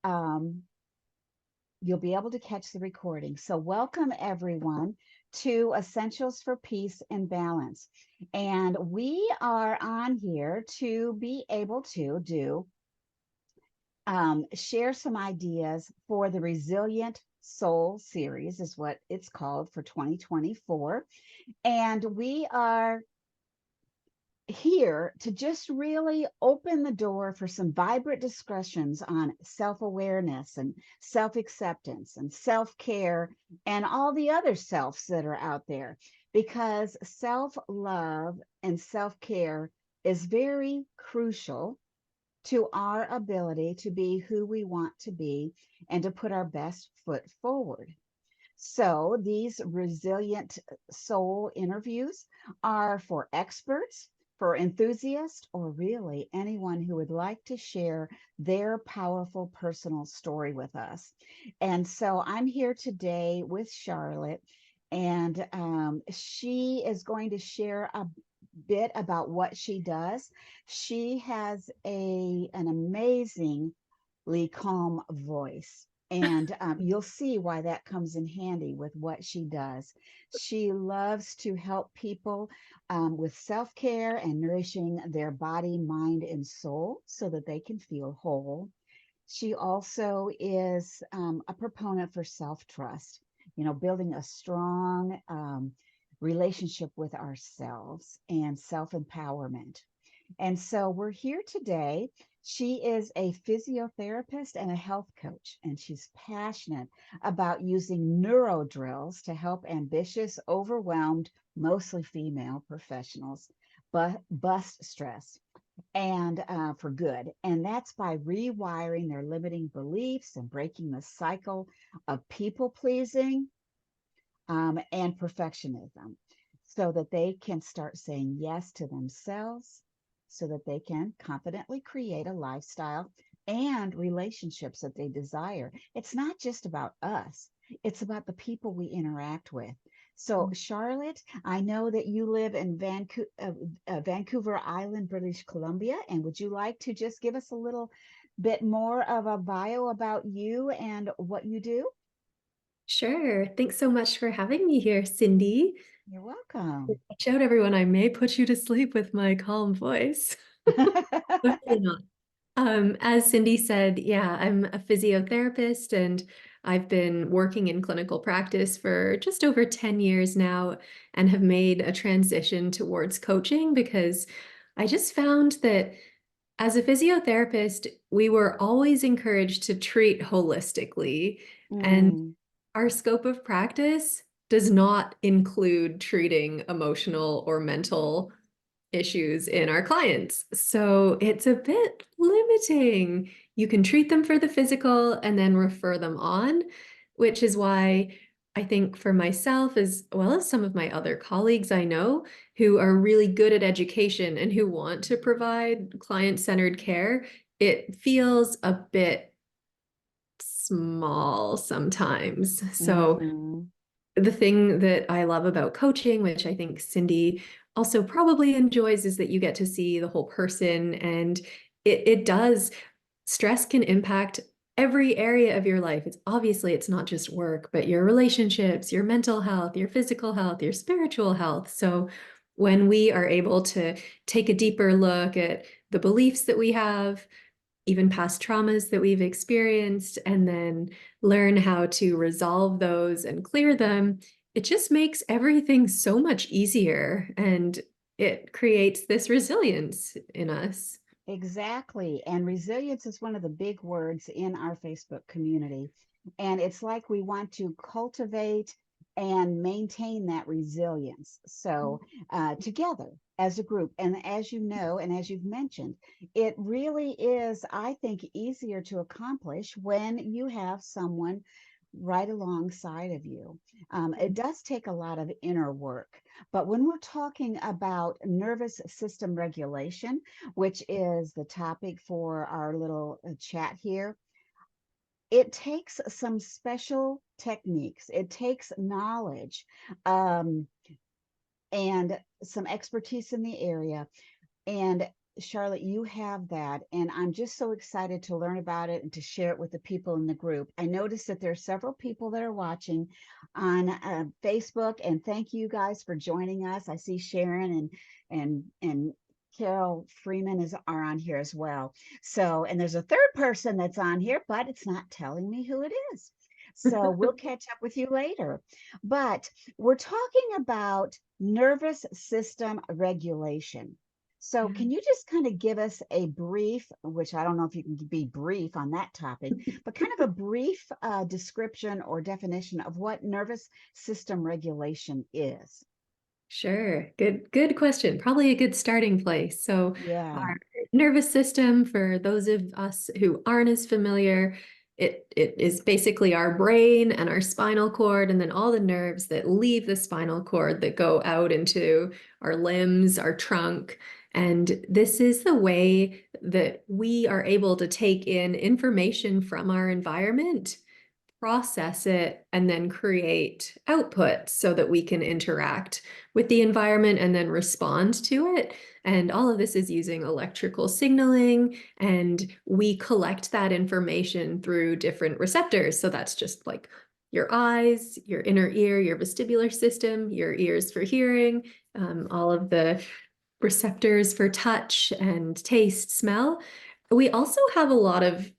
you'll be able to catch the recording. So welcome everyone to Essentials for Peace and Balance. And we are on here to be able to share some ideas for the Resilient Soul series is what it's called for 2024. And we are here to just really open the door for some vibrant discussions on self-awareness and self-acceptance and self-care and all the other selves that are out there, because self-love and self-care is very crucial to our ability to be who we want to be and to put our best foot forward. So these resilient soul interviews are for experts, for enthusiasts, or really anyone who would like to share their powerful personal story with us. And so I'm here today with Charlotte, and she is going to share a bit about what she does. She has an amazingly calm voice. And you'll see why that comes in handy with what she does. She loves to help people with self-care and nourishing their body, mind, and soul so that they can feel whole. She also is a proponent for self-trust, building a strong relationship with ourselves and self-empowerment. And so we're here today. She is a physiotherapist and a health coach, and she's passionate about using neuro drills to help ambitious, overwhelmed, mostly female professionals bust stress and for good. And that's by rewiring their limiting beliefs and breaking the cycle of people pleasing and perfectionism so that they can start saying yes to themselves, so that they can confidently create a lifestyle and relationships that they desire. It's not just about us, it's about the people we interact with. So, Charlotte, I know that you live in Vancouver Island, British Columbia, and would you like to just give us a little bit more of a bio about you and what you do? Sure. Thanks so much for having me here, Cindy. You're welcome. Watch out, everyone. I may put you to sleep with my calm voice. Hopefully not. As Cindy said, yeah, I'm a physiotherapist and I've been working in clinical practice for just over 10 years now and have made a transition towards coaching because I just found that as a physiotherapist, we were always encouraged to treat holistically. And Mm, our scope of practice does not include treating emotional or mental issues in our clients. So it's a bit limiting. You can treat them for the physical and then refer them on, which is why I think for myself, as well as some of my other colleagues I know who are really good at education and who want to provide client-centered care, it feels a bit small sometimes. So mhm. the thing that I love about coaching, which I think Cindy also probably enjoys, is that you get to see the whole person, and it does. Stress can impact every area of your life. It's not just work, but your relationships, your mental health, your physical health, your spiritual health. So when we are able to take a deeper look at the beliefs that we have, even past traumas that we've experienced, and then learn how to resolve those and clear them, it just makes everything so much easier and it creates this resilience in us. Exactly. And resilience is one of the big words in our Facebook community. And it's like we want to cultivate and maintain that resilience. So, together as a group, and as you know, and as you've mentioned, it really is, I think, easier to accomplish when you have someone right alongside of you. It does take a lot of inner work. But when we're talking about nervous system regulation, which is the topic for our little chat here, it takes some special techniques. It takes knowledge um, and some expertise in the area. And Charlotte, you have that, and I'm just so excited to learn about it and to share it with the people in the group. I noticed that there are several people that are watching on Facebook, and thank you guys for joining us. I see Sharon and Carol Freeman are on here as well. So, and there's a third person that's on here, but it's not telling me who it is. So we'll catch up with you later. But we're talking about nervous system regulation. So Yeah. can you just kind of give us a brief, which I don't know if you can be brief on that topic, but kind of a brief description or definition of what nervous system regulation is? Sure. Good question. Probably a good starting place. So, Yeah. our nervous system, for those of us who aren't as familiar, it is basically our brain and our spinal cord, and then all the nerves that leave the spinal cord that go out into our limbs, our trunk. And this is the way that we are able to take in information from our environment, process it, and then create output so that we can interact with the environment and then respond to it. And all of this is using electrical signaling, and we collect that information through different receptors. So that's just like your eyes, your inner ear, your vestibular system, your ears for hearing, all of the receptors for touch and taste, smell. We also have a lot of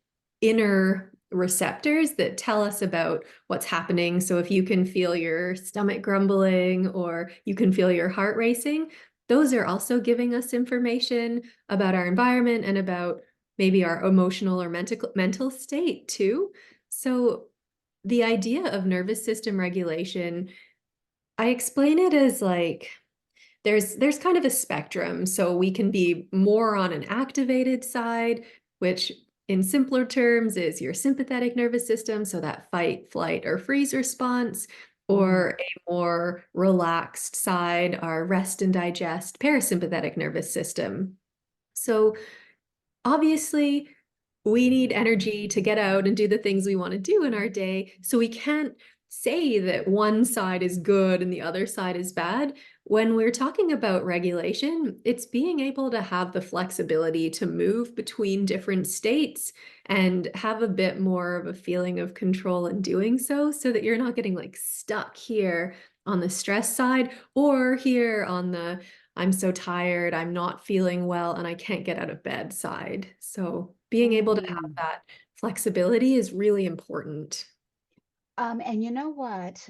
inner receptors that tell us about what's happening. So if you can feel your stomach grumbling or you can feel your heart racing, those are also giving us information about our environment and about maybe our emotional or mental state too. So the idea of nervous system regulation, I explain it as like there's kind of a spectrum. So we can be more on an activated side, which in simpler terms is your sympathetic nervous system, so that fight, flight, or freeze response, Mm. or a more relaxed side, our rest and digest parasympathetic nervous system. So obviously, we need energy to get out and do the things we want to do in our day. So we can't say that one side is good and the other side is bad. When we're talking about regulation, it's being able to have the flexibility to move between different states and have a bit more of a feeling of control in doing so, so that you're not getting like stuck here on the stress side or here on the I'm so tired, I'm not feeling well, and I can't get out of bed side. So being able to have Mm. that flexibility is really important. And you know what?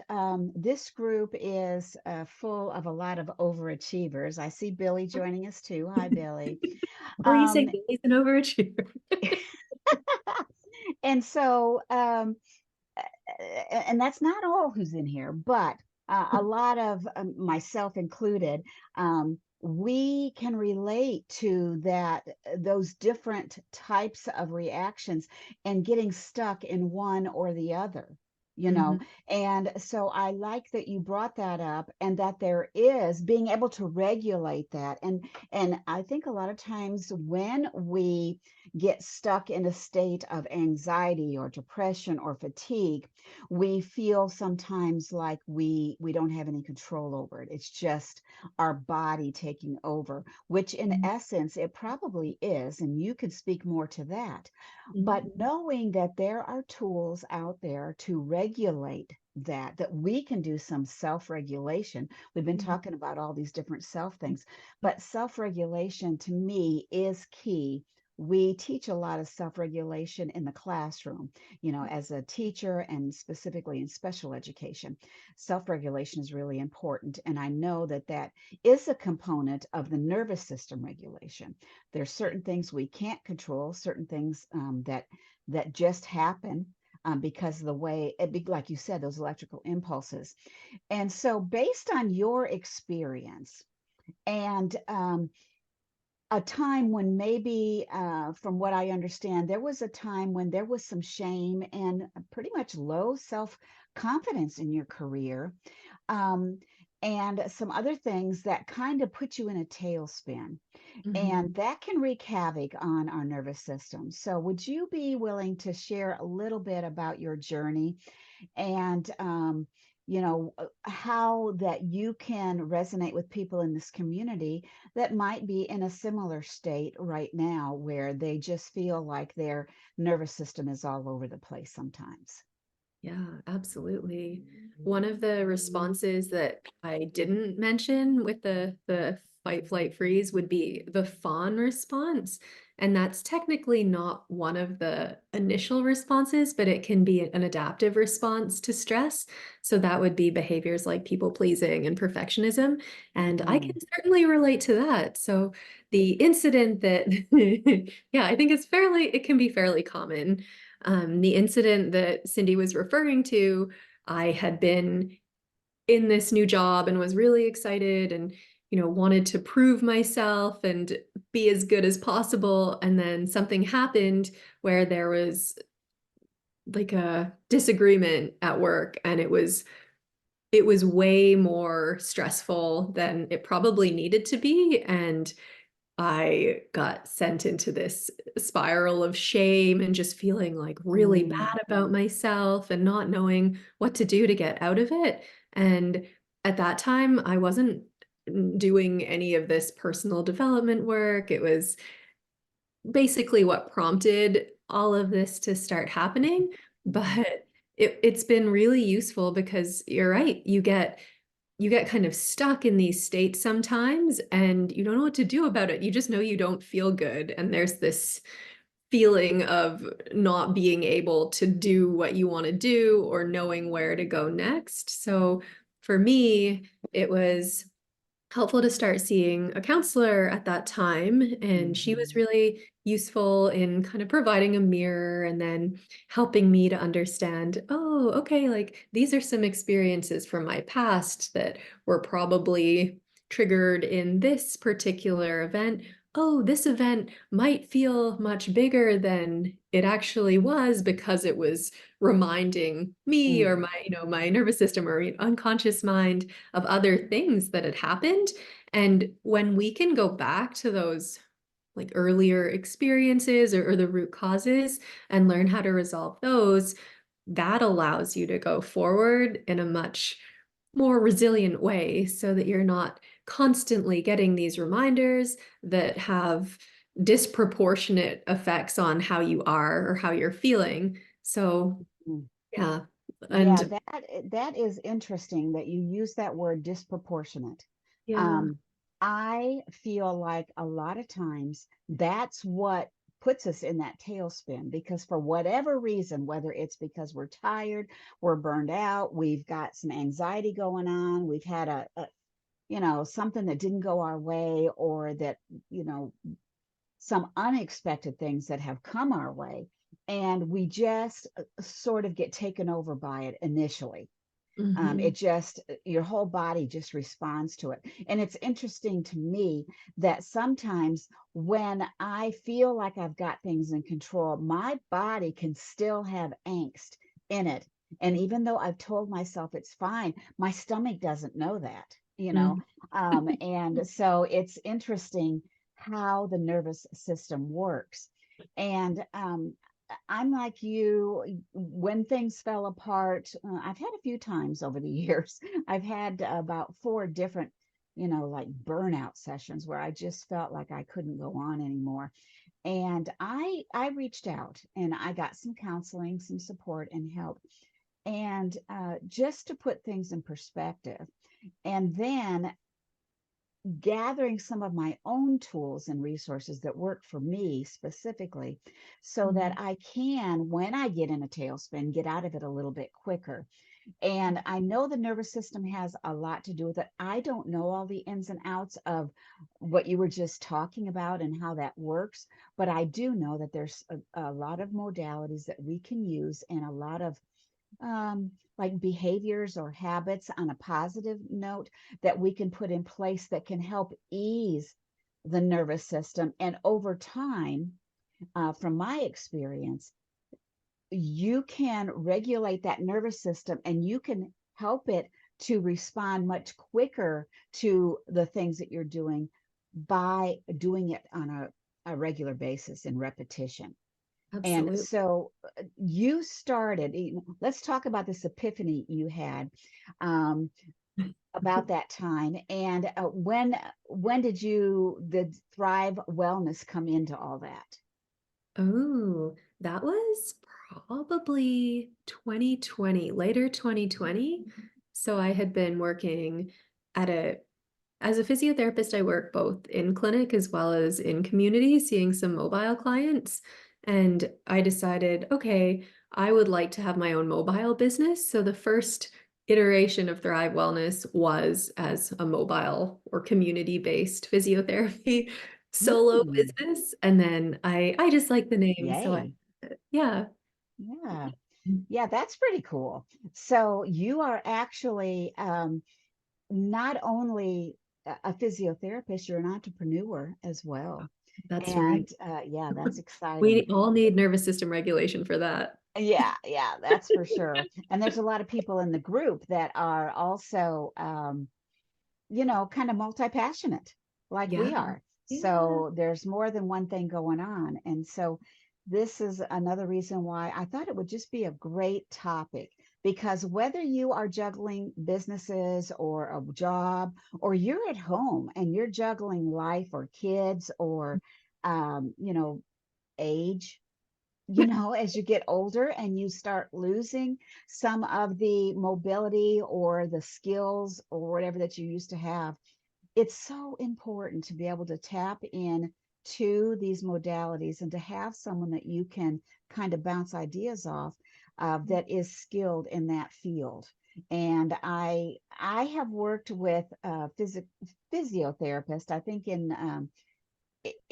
This group is full of a lot of overachievers. I see Billy joining us too. Hi, Billy. Or you say Um, Billy's an overachiever. and so, and that's not all who's in here, but a lot of myself included, we can relate to that, those different types of reactions and getting stuck in one or the other. You know, Mhm. and so I like that you brought that up and that there is being able to regulate that. And I think a lot of times when we get stuck in a state of anxiety or depression or fatigue, we feel sometimes like we don't have any control over it. It's just our body taking over, which in Mhm. essence it probably is, and you could speak more to that. But Mhm. knowing that there are tools out there to regulate that we can do some self-regulation. We've been Mhm. talking about all these different self things, but self-regulation to me is key. We teach a lot of self-regulation in the classroom, you know, as a teacher and specifically in special education. Self-regulation is really important. And I know that that is a component of the nervous system regulation. There's certain things we can't control, certain things that just happen because of the way, like you said, those electrical impulses. And so, based on your experience, and a time when maybe, from what I understand, there was a time when there was some shame and pretty much low self confidence in your career, um, and some other things that kind of put you in a tailspin. And Mhm. that can wreak havoc on our nervous system. So, would you be willing to share a little bit about your journey and how that you can resonate with people in this community that might be in a similar state right now, where they just feel like their nervous system is all over the place sometimes. Yeah, absolutely. One of the responses that I didn't mention with the fight, flight, freeze would be the fawn response. And that's technically not one of the initial responses, but it can be an adaptive response to stress. So that would be behaviors like people pleasing and perfectionism. And I can Mm, certainly relate to that. So the incident that, yeah, I think it can be fairly common. The incident that Cindy was referring to, I had been in this new job and was really excited and, wanted to prove myself and be as good as possible. And then something happened where there was like a disagreement at work, and it was way more stressful than it probably needed to be. And I got sent into this spiral of shame and just feeling like really mm, bad about myself and not knowing what to do to get out of it. And at that time, I wasn't doing any of this personal development work. It was basically what prompted all of this to start happening. mm, But it's been really useful because you're right. You get kind of stuck in these states sometimes and you don't know what to do about it. You just know you don't feel good. And there's this feeling of not being able to do what you want to do or knowing where to go next. So for me, it was helpful to start seeing a counselor at that time. And she was mhm, really useful in kind of providing a mirror and then helping me to understand, oh, okay, like these are some experiences from my past that were probably triggered in this particular event. Oh, this event might feel much bigger than it actually was because it was reminding me or mm, my nervous system or unconscious mind of other things that had happened. And when we can go back to those like earlier experiences or the root causes and learn how to resolve those, that allows you to go forward in a much more resilient way so that you're not constantly getting these reminders that have disproportionate effects on how you are or how you're feeling. So, mm. yeah. Yeah, And that is interesting that you use that word disproportionate. yeah. Um, I feel like a lot of times that's what puts us in that tailspin, because for whatever reason, whether it's because we're tired, we're burned out, we've got some anxiety going on, we've had something that didn't go our way, or that, you know, some unexpected things that have come our way, and we just sort of get taken over by it initially. Mhm. It just, your whole body just responds to it. And it's interesting to me that sometimes when I feel like I've got things in control, my body can still have angst in it. And even though I've told myself it's fine, my stomach doesn't know that, you know? Mhm. And so it's interesting how the nervous system works. And I'm like you, when things fell apart, I've had a few times over the years. I've had about four different, like burnout sessions where I just felt like I couldn't go on anymore. And I reached out and I got some counseling, some support and help, and just to put things in perspective. And then gathering some of my own tools and resources that work for me specifically, so that Mhm. I can, when I get in a tailspin, get out of it a little bit quicker. And I know the nervous system has a lot to do with it. I don't know all the ins and outs of what you were just talking about and how that works, but I do know that there's a lot of modalities that we can use, and a lot of like behaviors or habits on a positive note that we can put in place that can help ease the nervous system. And over time, from my experience, you can regulate that nervous system and you can help it to respond much quicker to the things that you're doing by doing it on a regular basis in repetition. And Absolutely. so you started, let's talk about this epiphany you had. um, about that time. And when did Thrive Wellness come into all that? Oh, that was probably 2020, later 2020. So I had been working at as a physiotherapist, I work both in clinic as well as in community, seeing some mobile clients. And I decided, okay, I would like to have my own mobile business. So the first iteration of Thrive Wellness was as a mobile or community-based physiotherapy solo Hmm. business. And then I just like the name. So Yay. yeah. Yeah. Yeah, that's pretty cool. So you are actually not only a physiotherapist, you're an entrepreneur as well. That's right. And yeah, that's We exciting. all need nervous system regulation for that. Yeah, yeah, that's for sure. And there's a lot of people in the group that are also, kind of multi-passionate like Yeah. we are. Yeah. So there's more than one thing going on. And so this is another reason why I thought it would just be a great topic, because whether you are juggling businesses or a job, or you're at home and you're juggling life or kids or, age, as you get older and you start losing some of the mobility or the skills or whatever that you used to have, it's so important to be able to tap in to these modalities and to have someone that you can kind of bounce ideas off that is skilled in that field. And I have worked with a physiotherapist, I think in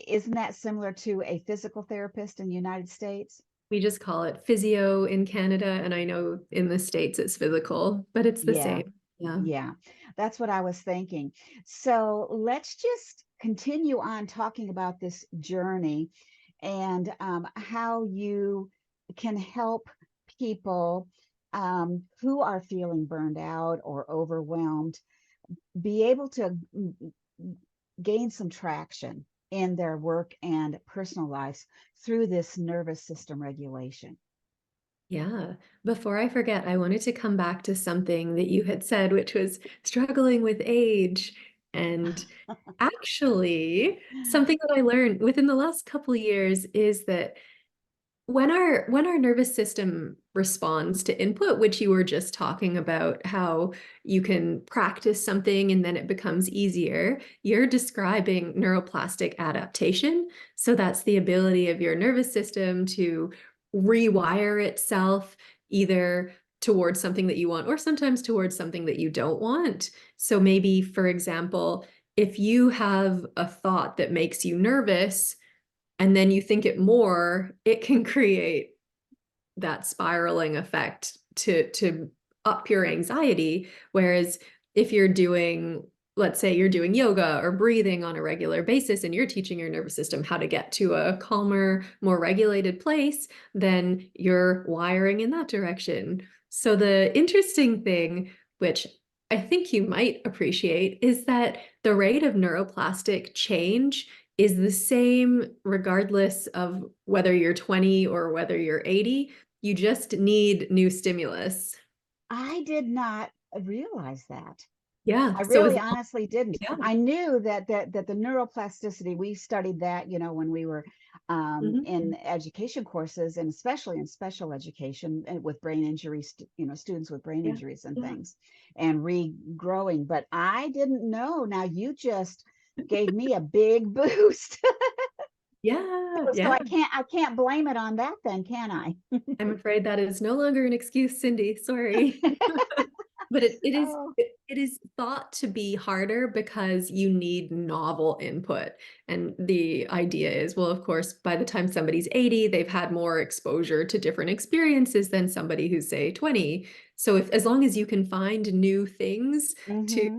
isn't that similar to a physical therapist in the United States? We just call it physio in Canada, and I know in the States it's physical, but it's the Yeah, same. Yeah. yeah, that's what I was thinking. So let's just continue on talking about this journey and how you can help people who are feeling burned out or overwhelmed be able to gain some traction in their work and personal lives through this nervous system regulation. Yeah. Before I forget, I wanted to come back to something that you had said, which was struggling with age. And actually, something that I learned within the last couple of years is that when our nervous system responds to input, which you were just talking about, how you can practice something and then it becomes easier, you're describing neuroplastic adaptation. So that's the ability of your nervous system to rewire itself either towards something that you want or sometimes towards something that you don't want. So maybe, for example, if you have a thought that makes you nervous, and then you think it more, it can create that spiraling effect to up your anxiety. Whereas if you're doing, let's say you're doing yoga or breathing on a regular basis and you're teaching your nervous system how to get to a calmer, more regulated place, then you're wiring in that direction. So the interesting thing, which I think you might appreciate, is that the rate of neuroplastic change is the same regardless of whether you're 20 or whether you're 80. You just need new stimulus. I did not realize that. Yeah. I So as really honestly didn't. yeah. I knew that the neuroplasticity, we studied that, when we were in Mhm. education courses, and especially in special education and with brain injuries, students with brain Yeah. injuries and Yeah. things, and regrowing. But I didn't know. Now you just gave me a big boost. Yeah. So Yeah. I can't blame it on that then, can I? I'm afraid that is no longer an excuse, Cindy. Sorry. But Oh. it is thought to be harder because you need novel input. And the idea is, well, of course, by the time somebody's 80, they've had more exposure to different experiences than somebody who's, say, 20. So if as long as you can find new things to Mm-hmm.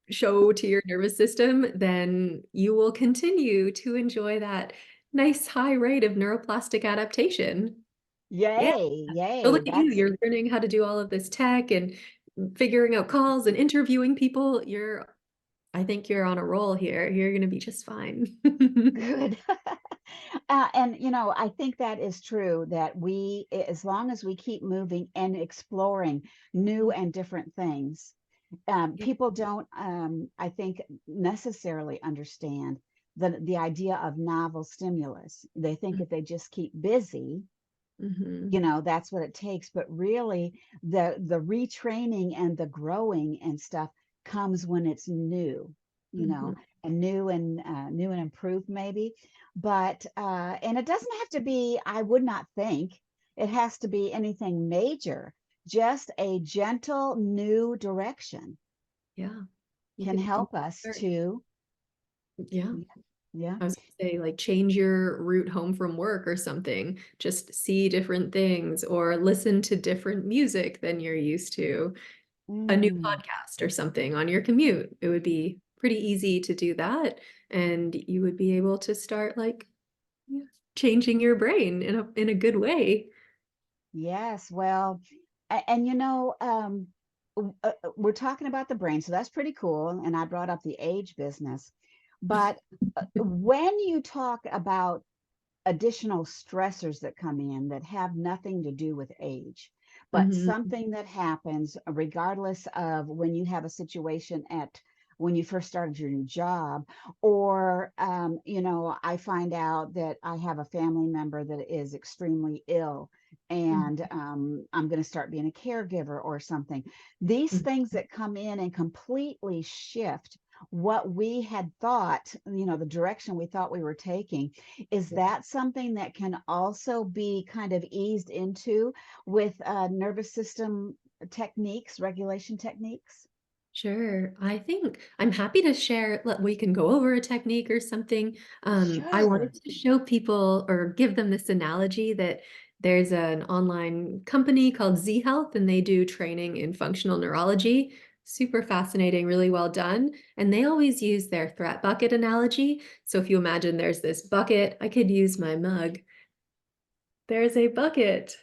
show to your nervous system, then you will continue to enjoy that nice high rate of neuroplastic adaptation. Yeah. Yay, So yay. look at you. That's You're learning how to do all of this tech and figuring out calls and interviewing people. I think you're on a roll here. You're going to be just fine. good. And I think that is true, that as long as we keep moving and exploring new and different things, Yeah. people don't, I think, necessarily understand the idea of novel stimulus. They think if they just keep busy, Mm-hmm. that's what it takes. But really, the retraining and the growing and stuff comes when it's new, you Mm-hmm. know, and new and improved maybe. But and it doesn't have to be, I would not think it has to be anything major. Just a gentle new direction Yeah. can You help could us start. to, Yeah. yeah. I was gonna say, like, change your route home from work or something. Just see different things or listen to different music than you're used to. A new Mm, podcast or something on your commute. It would be pretty easy to do that. And you would be able to start, like, yeah, changing your brain in a good way. yes, well, and we're talking about the brain, so that's pretty cool. And I brought up the age business. But when you talk about additional stressors that come in that have nothing to do with age, but Hmm. something that happens regardless of when you have a situation at when you first started your new job, or I find out that I have a family member that is extremely ill, and I'm going to start being a caregiver or something. These things that come in and completely shift what we had thought, the direction we thought we were taking. Is that something that can also be kind of eased into with nervous system techniques, regulation techniques? Sure. I think I'm happy to share. We can go over a technique or something. I wanted Sure. to show people or give them this analogy that there's an online company called Z Health, and they do training in functional neurology. Super fascinating, really well done. And they always use their threat bucket analogy. So if you imagine there's this bucket, I could use my mug. There's a bucket,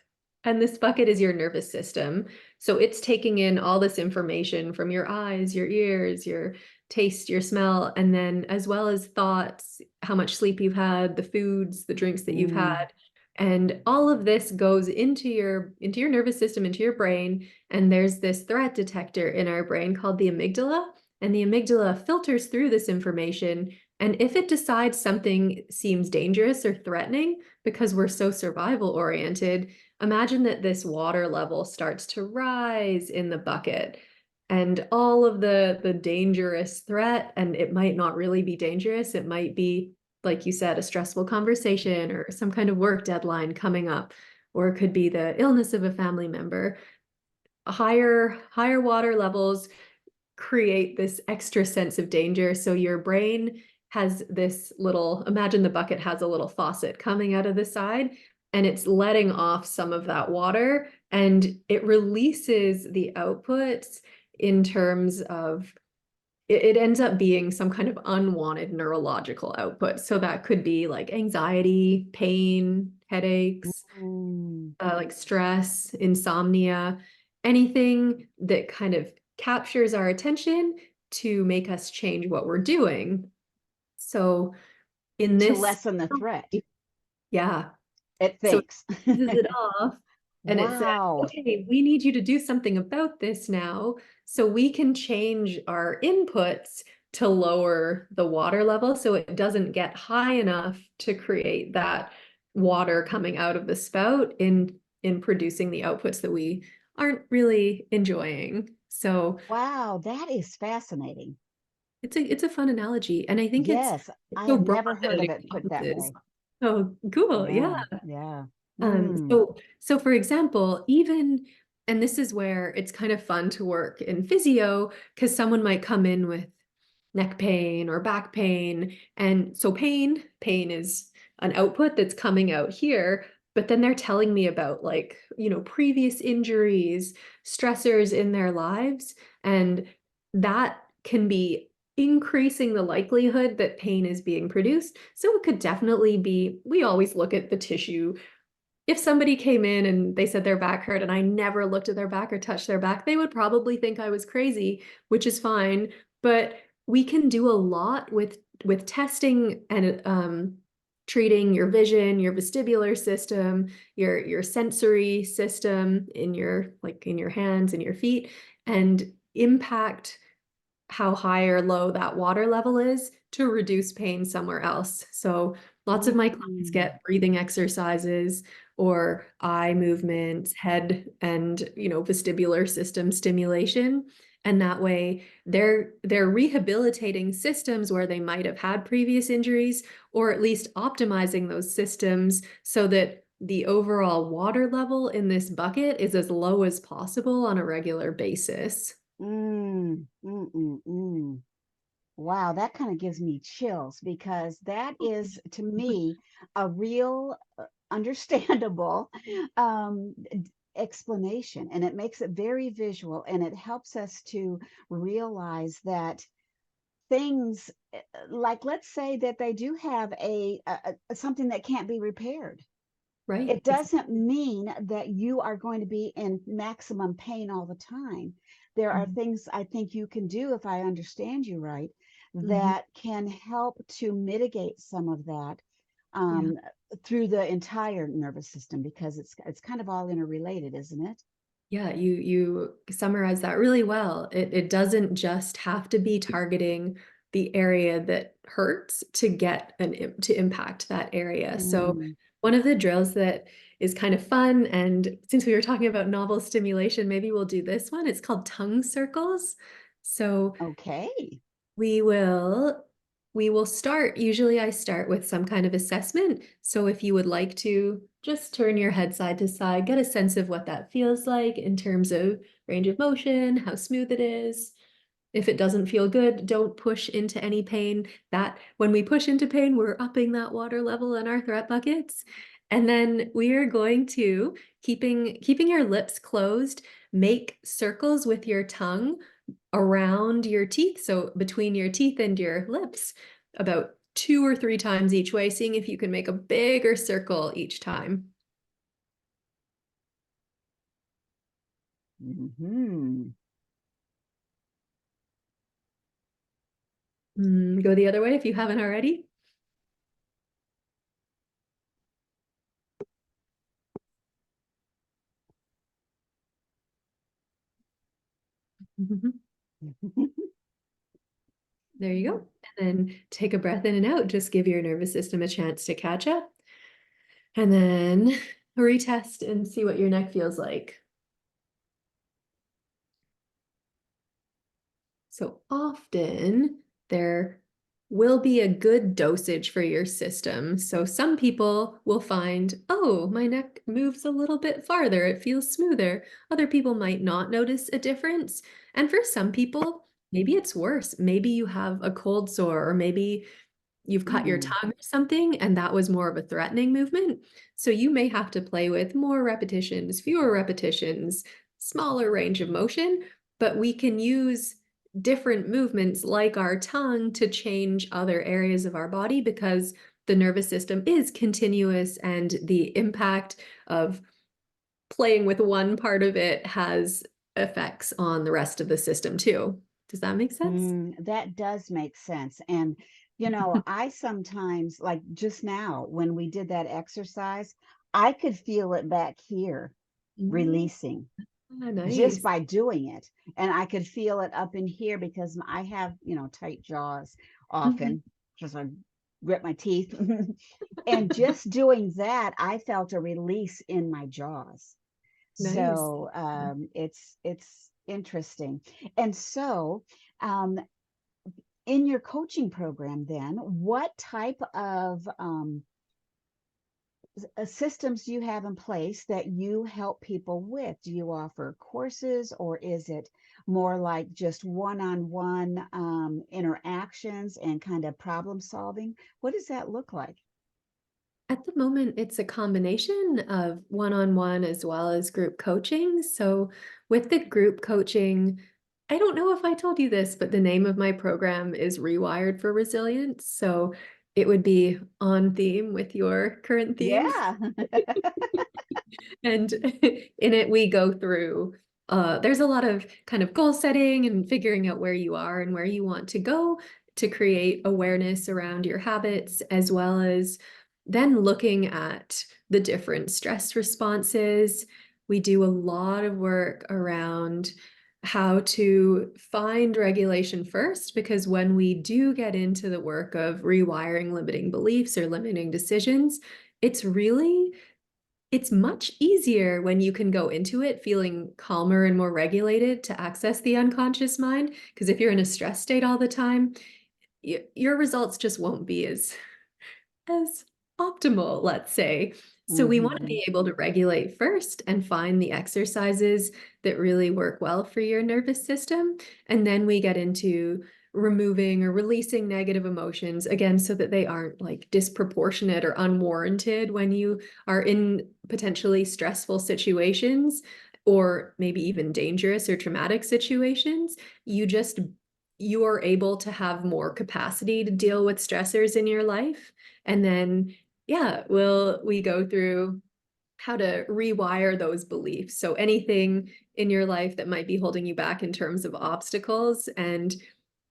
and this bucket is your nervous system. So it's taking in all this information from your eyes, your ears, your taste, your smell, and then as well as thoughts, how much sleep you've had, the foods, the drinks that you've Mm, had. And all of this goes into your nervous system, into your brain, and there's this threat detector in our brain called the amygdala, and the amygdala filters through this information, and if it decides something seems dangerous or threatening, because we're so survival oriented, imagine that this water level starts to rise in the bucket, and all of the dangerous threat, and it might not really be dangerous, it might be, like you said, a stressful conversation or some kind of work deadline coming up, or it could be the illness of a family member. Higher water levels create this extra sense of danger. So your brain has this little, imagine the bucket has a little faucet coming out of the side, and it's letting off some of that water, and it releases the outputs in terms of it ends up being some kind of unwanted neurological output. So that could be like anxiety, pain, headaches, mm. like stress, insomnia, anything that kind of captures our attention to make us change what we're doing. So in To this, lessen the threat, yeah. it So it thinks. eases it off and it says, Wow. okay, we need you to do something about this now. So we can change our inputs to lower the water level so it doesn't get high enough to create that water coming out of the spout in producing the outputs that we aren't really enjoying. So Wow, that is fascinating. it's a fun analogy. And I think Yes, it's I so had broad never that heard of it it put that encompasses. way. Oh, cool. Yeah. Yeah, yeah. Mm, So for example, even, and this is where it's kind of fun to work in physio, because someone might come in with neck pain or back pain. And so pain is an output that's coming out here, but then they're telling me about, like, previous injuries, stressors in their lives, and that can be increasing the likelihood that pain is being produced. So it could definitely be, we always look at the tissue. If somebody came in and they said their back hurt and I never looked at their back or touched their back, they would probably think I was crazy, which is fine. But we can do a lot with testing and treating your vision, your vestibular system, your sensory system in your hands and your feet, and impact how high or low that water level is to reduce pain somewhere else. So lots of my clients Mm. get breathing exercises or eye movements, head and, vestibular system stimulation. And that way they're rehabilitating systems where they might have had previous injuries, or at least optimizing those systems so that the overall water level in this bucket is as low as possible on a regular basis. Mm. Mm. Mm. Mm. Wow, that kind of gives me chills because that is, to me, a real understandable explanation, and it makes it very visual, and it helps us to realize that things like, let's say that they do have something that can't be repaired. Right. It doesn't mean that you are going to be in maximum pain all the time. There are Mhm. things I think you can do, if I understand you right, Mhm. that can help to mitigate some of that Yeah. um, through the entire nervous system, because it's kind of all interrelated, isn't it? Yeah, you summarize that really well. It doesn't just have to be targeting the area that hurts to get to impact that area. So Mm, one of the drills that is kind of fun, and since we were talking about novel stimulation, maybe we'll do this one. It's called tongue circles. So okay. We will we will start, usually I start with some kind of assessment. So if you would like to just turn your head side to side, get a sense of what that feels like in terms of range of motion, how smooth it is. If it doesn't feel good, don't push into any pain. That when we push into pain, we're upping that water level in our threat buckets. And then we are going to, keeping your lips closed, make circles with your tongue around your teeth, so between your teeth and your lips, about 2 or 3 times each way, seeing if you can make a bigger circle each time. Hmm. Go the other way if you haven't already. Mhm. There you go. And then take a breath in and out. Just give your nervous system a chance to catch up. And then retest and see what your neck feels like. So often there will be a good dosage for your system. So some people will find, oh, my neck moves a little bit farther. It feels smoother. Other people might not notice a difference. And for some people, maybe it's worse. Maybe you have a cold sore, or maybe you've cut your Mm. tongue or something, and that was more of a threatening movement. So you may have to play with more repetitions, fewer repetitions, smaller range of motion, but we can use different movements like our tongue to change other areas of our body, because the nervous system is continuous and the impact of playing with one part of it has effects on the rest of the system too. Does that make sense? That does make sense. And, I sometimes, like just now, when we did that exercise, I could feel it back here Mm, releasing just nice. by doing it. And I could feel it up in here because I have, tight jaws Mhm. often because I grit my teeth. And just doing that, I felt a release in my jaws. Nice. So it's interesting. And so in your coaching program, then what type of systems do you have in place that you help people with? Do you offer courses, or is it more like just one-on-one interactions and kind of problem solving? What does that look like? At the moment, it's a combination of one-on-one as well as group coaching. So with the group coaching, I don't know if I told you this, but the name of my program is Rewired for Resilience. So it would be on theme with your current theme. Yeah. And in it, we go through, there's a lot of kind of goal setting and figuring out where you are and where you want to go to create awareness around your habits, as well as then looking at the different stress responses, we do a lot of work around how to find regulation first, because when we do get into the work of rewiring limiting beliefs or limiting decisions, it's really it's much easier when you can go into it feeling calmer and more regulated to access the unconscious mind. Because if you're in a stress state all the time, your results just won't be as optimal, let's say. So we want to Hmm. be able to regulate first and find the exercises that really work well for your nervous system. And then we get into removing or releasing negative emotions again, so that they aren't like disproportionate or unwarranted when you are in potentially stressful situations, or maybe even dangerous or traumatic situations. You are able to have more capacity to deal with stressors in your life. And then, yeah, we go through how to rewire those beliefs. So anything in your life that might be holding you back in terms of obstacles. And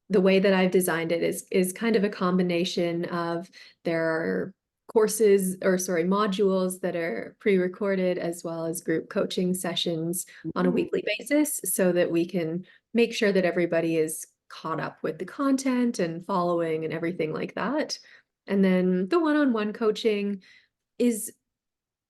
the way that I've designed it is kind of a combination of, there are courses, or sorry, modules that are pre-recorded, as well as group coaching sessions on a Hmm. weekly basis, so that we can make sure that everybody is caught up with the content and following and everything like that. And then the one-on-one coaching is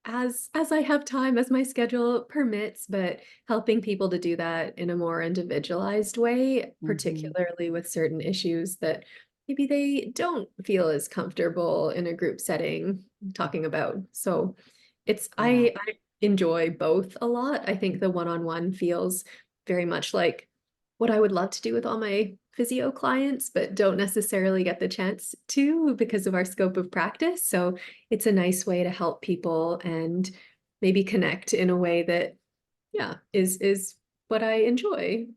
as I have time, as my schedule permits, but helping people to do that in a more individualized way, Hmm. particularly with certain issues that maybe they don't feel as comfortable in a group setting talking about. So Yeah. I enjoy both a lot. I think the one-on-one feels very much like what I would love to do with all my physio clients, but don't necessarily get the chance to because of our scope of practice. So it's a nice way to help people and maybe connect in a way that, yeah, is what I enjoy.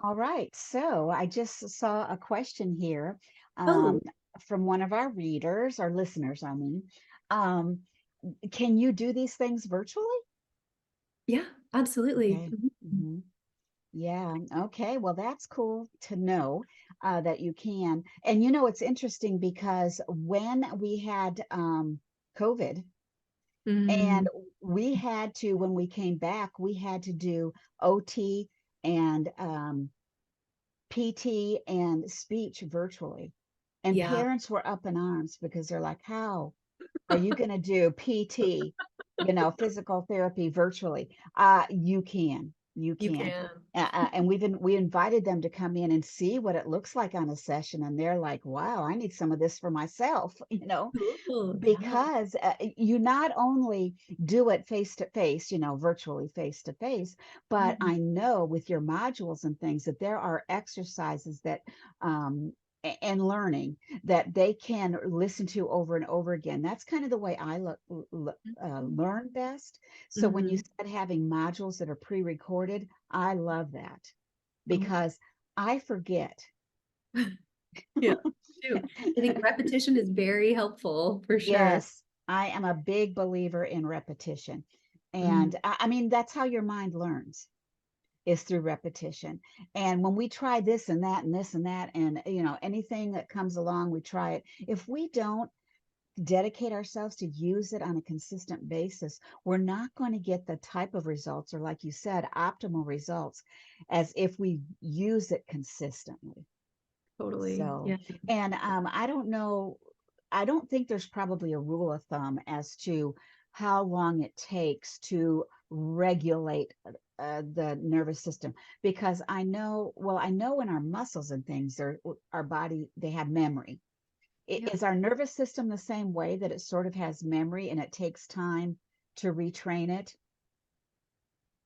All right. So I just saw a question here Oh, um, from one of our readers, or listeners, I mean. Um, can you do these things virtually? yeah, absolutely. Okay. Mhm. Hmm. Yeah. Okay. Well, that's cool to know that you can. And it's interesting because when we had COVID, Mm, and we had to, when we came back, we had to do OT and PT and speech virtually. And yeah. parents were up in arms because they're like, how are you going to do PT, physical therapy virtually? You can, you You can. can. And we invited them to come in and see what it looks like on a session. And they're like, wow, I need some of this for myself, Cool. Yeah. because you not only do it face to face, virtually face to face, but Mhm. I know with your modules and things that there are exercises that, and learning that they can listen to over and over again. That's kind of the way I learn best. So when you Mhm. said having modules that are pre-recorded, I love that Oh, because I forget. yeah. Too. I think repetition is very helpful for sure. Yes, I am a big believer in repetition. Mm. And I mean, that's how your mind learns, is through repetition. And when we try this and that and this and that, and anything that comes along, we try it. If we don't dedicate ourselves to use it on a consistent basis, we're not going to get the type of results, or like you said, optimal results, as if we use it consistently. Totally. So, Yeah. and I don't know, I don't think there's probably a rule of thumb as to how long it takes to regulate the nervous system, because I know in our muscles and things, our body, they have memory. Yeah. Is our nervous system the same way, that it sort of has memory and it takes time to retrain it?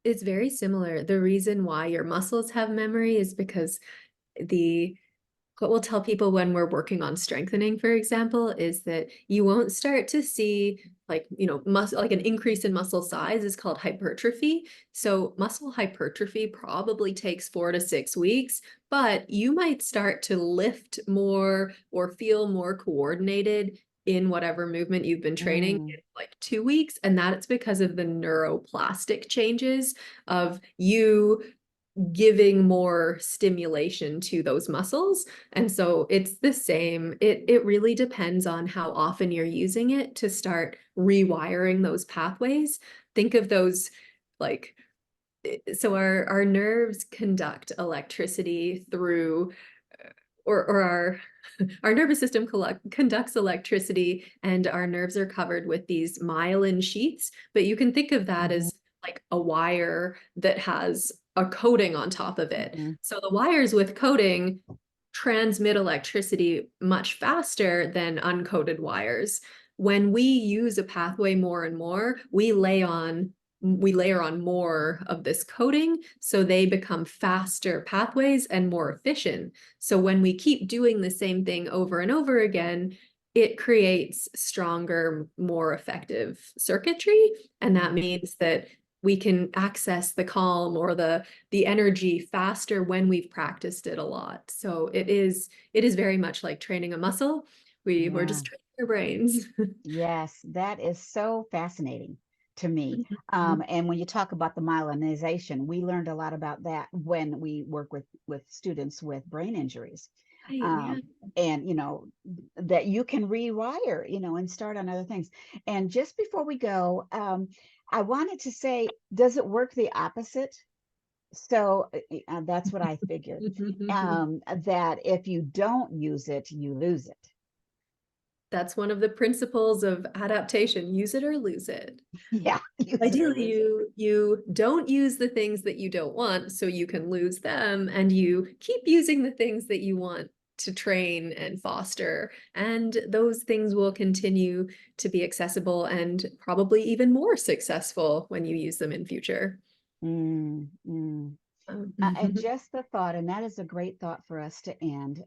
It's very similar. The reason why your muscles have memory is because the what we'll tell people when we're working on strengthening, for example, is that you won't start to see like, muscle, like an increase in muscle size is called hypertrophy. So muscle hypertrophy probably takes 4 to 6 weeks, but you might start to lift more or feel more coordinated in whatever movement you've been training Mm, in like 2 weeks. And that's because of the neuroplastic changes of you giving more stimulation to those muscles. And so it's the same. It really depends on how often you're using it to start rewiring those pathways. Think of those like, so our nerves conduct electricity through, or our nervous system conducts electricity, and our nerves are covered with these myelin sheaths. But you can think of that Mhm. as like a wire that has a coating on top of it. Mhm. So the wires with coating transmit electricity much faster than uncoated wires. When we use a pathway more and more, we layer on more of this coating, so they become faster pathways and more efficient. So when we keep doing the same thing over and over again, it creates stronger, more effective circuitry. And that Mhm. means that we can access the calm or the energy faster when we've practiced it a lot. So it is very much like training a muscle. We're Yeah. just training our brains. Yes, that is so fascinating to me. Mhm. And when you talk about the myelinization, we learned a lot about that when we work with students with brain injuries. Right, yeah. Um, and that you can rewire, and start on other things. And just before we go, I wanted to say, does it work the opposite? So that's what I figured. That if you don't use it, you lose it. That's one of the principles of adaptation. Use it or lose it. Yeah, use it or Ideally, lose it. you don't use the things that you don't want, so you can lose them, and you keep using the things that you want to train and foster, and those things will continue to be accessible and probably even more successful when you use them in future. Mm, mm. And Mhm. just the thought, and that is a great thought for us to end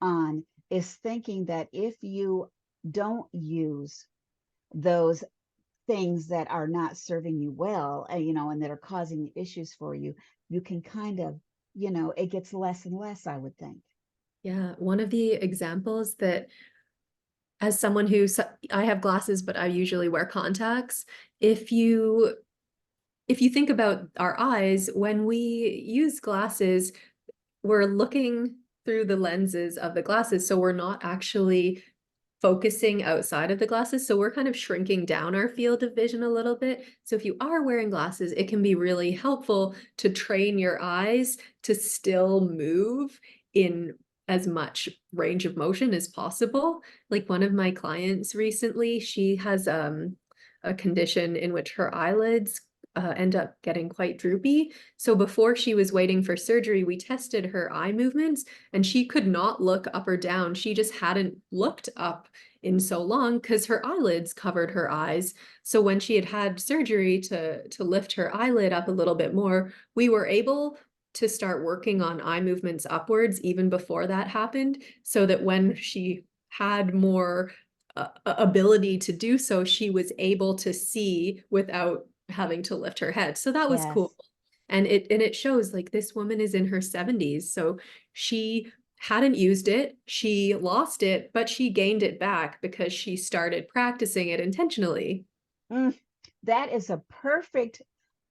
on, is thinking that if you don't use those things that are not serving you well, and that are causing issues for you, you can kind of, it gets less and less, I would think. Yeah, one of the examples that, as someone I have glasses, but I usually wear contacts. If you if you think about our eyes, when we use glasses, we're looking through the lenses of the glasses, so we're not actually focusing outside of the glasses. So we're kind of shrinking down our field of vision a little bit. So if you are wearing glasses, it can be really helpful to train your eyes to still move in as much range of motion as possible. Like one of my clients recently, she has a condition in which her eyelids end up getting quite droopy. So before she was waiting for surgery, we tested her eye movements, and she could not look up or down. She just hadn't looked up in so long because her eyelids covered her eyes. So when she had had surgery to lift her eyelid up a little bit more, we were able to start working on eye movements upwards even before that happened, so that when she had more ability to do so, she was able to see without having to lift her head. So that was cool. Yes. And it shows like this woman is in her 70s. So she hadn't used it, she lost it, but she gained it back because she started practicing it intentionally. Mm, that is a perfect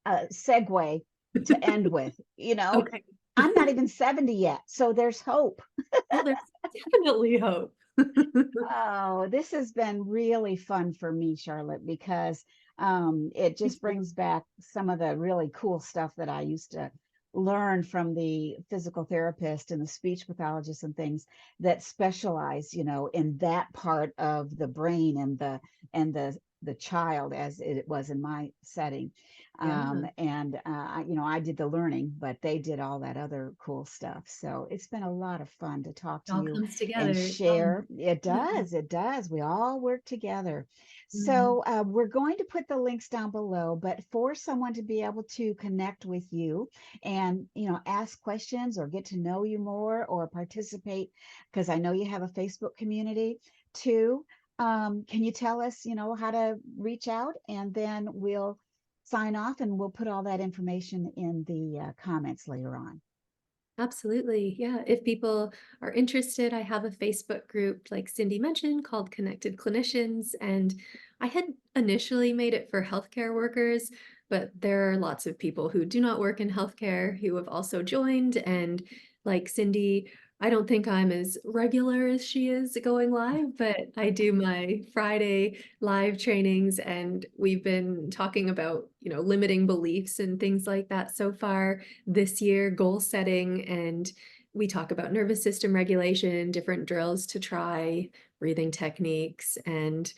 segue to end with. Okay. I'm not even 70 yet, so there's hope. Well, there's definitely hope. Oh, this has been really fun for me, Charlotte, because it just brings back some of the really cool stuff that I used to learn from the physical therapist and the speech pathologist and things that specialize, in that part of the brain and the child, as it was in my setting. Yeah, I did the learning, but they did all that other cool stuff. So it's been a lot of fun to talk it to all you comes together. and It's fun. share. It Yeah. does. It does. We all work together. Mhm. So we're going to put the links down below, but for someone to be able to connect with you and, ask questions or get to know you more or participate, because I know you have a Facebook community too. Can you tell us, how to reach out, and then we'll sign off and we'll put all that information in the comments later on. Absolutely. Yeah. If people are interested, I have a Facebook group, like Cindy mentioned, called Connected Clinicians. And I had initially made it for healthcare workers, but there are lots of people who do not work in healthcare who have also joined. And like Cindy, I don't think I'm as regular as she is going live, but I do my Friday live trainings, and we've been talking about, limiting beliefs and things like that so far this year, goal setting, and we talk about nervous system regulation, different drills to try, breathing techniques. And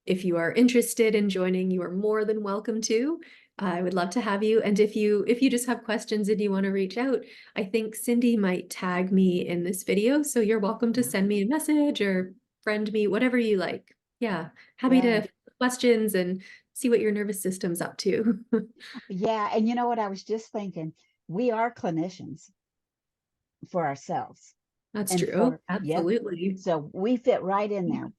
if you are interested in joining, you are more than welcome to. I would love to have you. And if you just have questions and you want to reach out, I think Cindy might tag me in this video. So you're welcome to Yeah. send me a message or friend me, whatever you like. Yeah, happy Yeah. to questions and see what your nervous system's up to. Yeah. And you know what? I was just thinking, we are clinicians for ourselves That's and true. yep. Absolutely. So we fit right in there.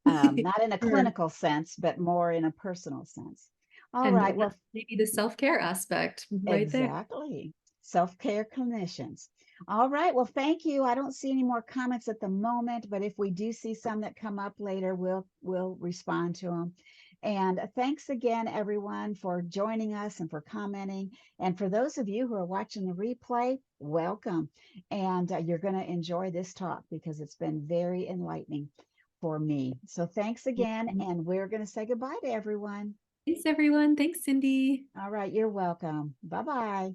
Not in a Sure. clinical sense, but more in a personal sense. All And right. Well, that's maybe the self-care aspect right there. exactly. Self-care clinicians. All right. Well, thank you. I don't see any more comments at the moment, but if we do see some that come up later, we'll respond to them. And thanks again, everyone, for joining us and for commenting. And for those of you who are watching the replay, welcome. And you're going to enjoy this talk because it's been very enlightening for me. So thanks again. And we're going to say goodbye to everyone. Thanks, everyone. Thanks, Cindy. All right. You're welcome. Bye-bye.